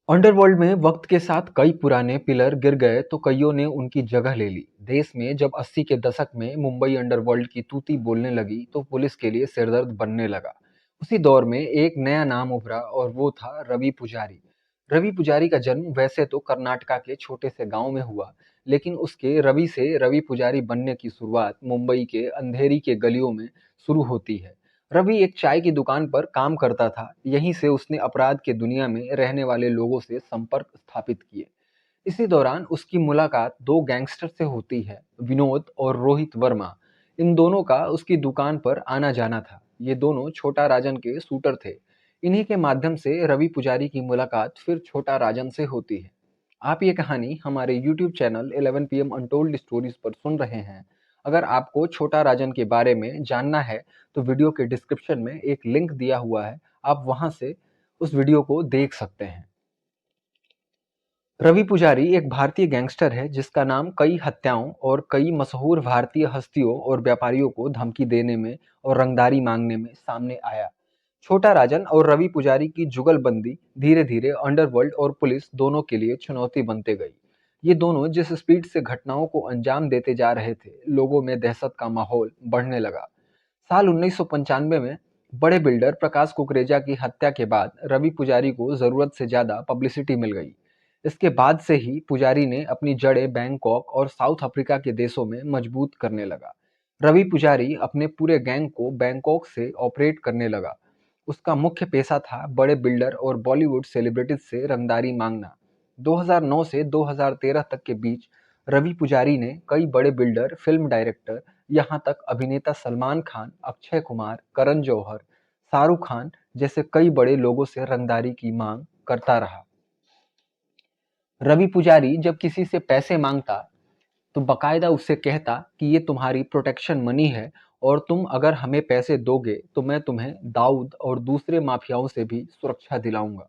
Underworld में वक्त के साथ कई पुराने पिलर गिर गए तो कईयों ने उनकी जगह ले ली। देश में जब 80 के दशक में मुंबई अंडरवर्ल्ड की तूती बोलने लगी तो पुलिस के लिए सिरदर्द बनने लगा। उसी दौर में एक नया नाम उभरा और वो था रवि पुजारी। रवि पुजारी का जन्म वैसे तो कर्नाटका के छोटे से गांव में हुआ, लेकिन उसके रवि से रवि पुजारी बनने की शुरुआत मुंबई के अंधेरी के गलियों में शुरू होती है। रवि एक चाय की दुकान पर काम करता था। यहीं से उसने अपराध की दुनिया में रहने वाले लोगों से संपर्क स्थापित किए। इसी दौरान उसकी मुलाकात दो गैंगस्टर से होती है, विनोद और रोहित वर्मा। इन दोनों का उसकी दुकान पर आना जाना था। ये दोनों छोटा राजन के शूटर थे। इन्हीं के माध्यम से रवि पुजारी की मुलाकात फिर छोटा राजन से होती है। आप ये कहानी हमारे YouTube channel 11 PM untold stories पर सुन रहे हैं। अगर आपको छोटा राजन के बारे में जानना है तो वीडियो के डिस्क्रिप्शन में एक लिंक दिया हुआ है, आप वहां से उस वीडियो को देख सकते हैं। रवि पुजारी एक भारतीय गैंगस्टर है जिसका नाम कई हत्याओं और कई मशहूर भारतीय हस्तियों और व्यापारियों को धमकी देने में और रंगदारी मांगने में सामने आया। छोटा राजन और रवि पुजारी की जुगलबंदी धीरे धीरे अंडरवर्ल्ड और पुलिस दोनों के लिए चुनौती बनते गई। ये दोनों जिस स्पीड से घटनाओं को अंजाम देते जा रहे थे, लोगों में दहशत का माहौल बढ़ने लगा। साल 1995 में बड़े बिल्डर प्रकाश कुकरेजा की हत्या के बाद रवि पुजारी को जरूरत से ज्यादा पब्लिसिटी मिल गई। इसके बाद से ही पुजारी ने अपनी जड़ें बैंकॉक और साउथ अफ्रीका के देशों में मजबूत करने लगा। रवि पुजारी अपने पूरे गैंग को बैंकॉक से ऑपरेट करने लगा। उसका मुख्य पेशा था बड़े बिल्डर और बॉलीवुड सेलिब्रिटीज से रंगदारी मांगना। 2009 से 2013 तक के बीच रवि पुजारी ने कई बड़े बिल्डर, फिल्म डायरेक्टर, यहाँ तक अभिनेता सलमान खान, अक्षय कुमार, करण जौहर, शाहरुख खान जैसे कई बड़े लोगों से रंगदारी की मांग करता रहा। रवि पुजारी जब किसी से पैसे मांगता तो बकायदा उससे कहता कि ये तुम्हारी प्रोटेक्शन मनी है और तुम अगर हमें पैसे दोगे तो मैं तुम्हें दाऊद और दूसरे माफियाओं से भी सुरक्षा दिलाऊंगा।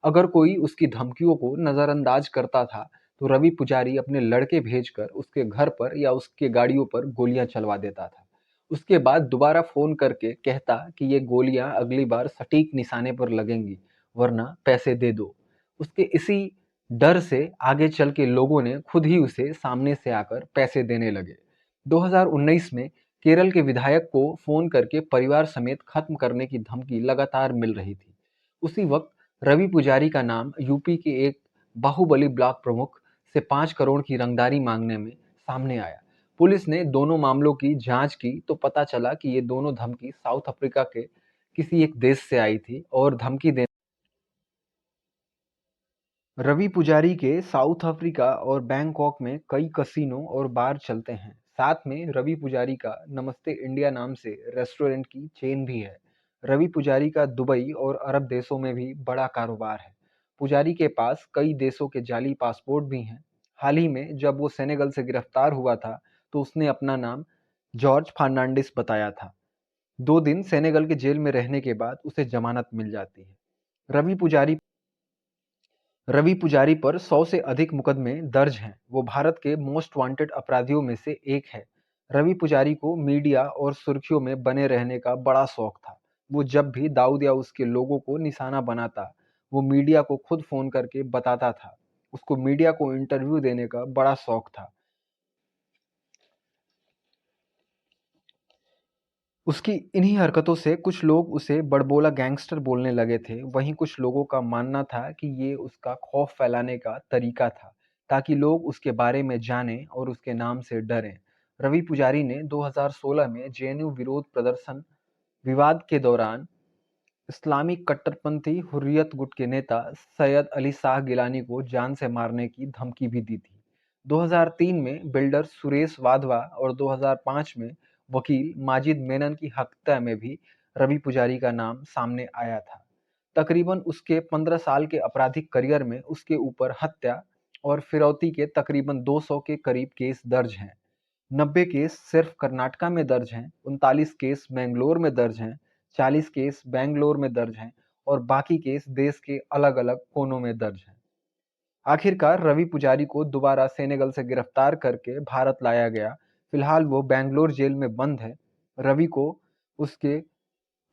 अगर कोई उसकी धमकियों को नजरअंदाज करता था तो रवि पुजारी अपने लड़के भेजकर उसके घर पर या उसके गाड़ियों पर गोलियां चलवा देता था। उसके बाद दोबारा फोन करके कहता कि ये गोलियां अगली बार सटीक निशाने पर लगेंगी, वरना पैसे दे दो। उसके इसी डर से आगे चल के लोगों ने खुद ही उसे सामने से आकर पैसे देने लगे। 2019 में केरल के विधायक को फोन करके परिवार समेत खत्म करने की धमकी लगातार मिल रही थी। उसी वक्त रवि पुजारी का नाम यूपी के एक बाहुबली ब्लॉक प्रमुख से 5 करोड़ की रंगदारी मांगने में सामने आया। पुलिस ने दोनों मामलों की जांच की तो पता चला कि ये दोनों धमकी साउथ अफ्रीका के किसी एक देश से आई थी और धमकी देने रवि पुजारी के साउथ अफ्रीका और बैंकॉक में कई कसिनो और बार चलते हैं। साथ में रवि पुजारी का नमस्ते इंडिया नाम से रेस्टोरेंट की चेन भी है। रवि पुजारी का दुबई और अरब देशों में भी बड़ा कारोबार है। पुजारी के पास कई देशों के जाली पासपोर्ट भी हैं। हाल ही में जब वो सेनेगल से गिरफ्तार हुआ था तो उसने अपना नाम जॉर्ज फर्नांडिस बताया था। 2 दिन सेनेगल के जेल में रहने के बाद उसे जमानत मिल जाती है। रवि पुजारी रवि पुजारी पर 100 से अधिक मुकदमे दर्ज हैं। वो भारत के मोस्ट वांटेड अपराधियों में से एक है। रवि पुजारी को मीडिया और सुर्खियों में बने रहने का बड़ा शौक था। वो जब भी दाऊद या उसके लोगों को निशाना बनाता, वो मीडिया को खुद फोन करके बताता था। उसको मीडिया को इंटरव्यू देने का बड़ा शौक था। उसकी इन्हीं हरकतों से कुछ लोग उसे बड़बोला गैंगस्टर बोलने लगे थे। वहीं कुछ लोगों का मानना था कि ये उसका खौफ फैलाने का तरीका था, ताकि लोग उसके बारे में जानें और उसके नाम से डरें। रवि पुजारी ने 2016 में जेएनयू विरोध प्रदर्शन विवाद के दौरान इस्लामिक कट्टरपंथी हुर्रियत गुट के नेता सैयद अली शाह गिलानी को जान से मारने की धमकी भी दी थी। 2003 में बिल्डर सुरेश वाधवा और 2005 में वकील माजिद मेनन की हत्या में भी रवि पुजारी का नाम सामने आया था। तकरीबन उसके 15 साल के आपराधिक करियर में उसके ऊपर हत्या और फिरौती के तकरीबन 200 के करीब केस दर्ज हैं। 90 केस सिर्फ कर्नाटका में दर्ज हैं, 39 केस मैंगलोर में दर्ज हैं, 40 केस बेंगलोर में दर्ज हैं और बाकी केस देश के अलग अलग कोनों में दर्ज हैं। आखिरकार रवि पुजारी को दोबारा सेनेगल से गिरफ्तार करके भारत लाया गया। फिलहाल वो बैंगलोर जेल में बंद है। रवि को उसके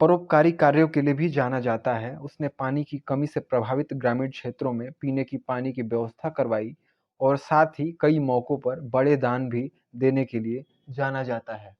परोपकारी कार्यों के लिए भी जाना जाता है। उसने पानी की कमी से प्रभावित ग्रामीण क्षेत्रों में पीने की पानी की व्यवस्था करवाई और साथ ही कई मौकों पर बड़े दान भी देने के लिए जाना जाता है।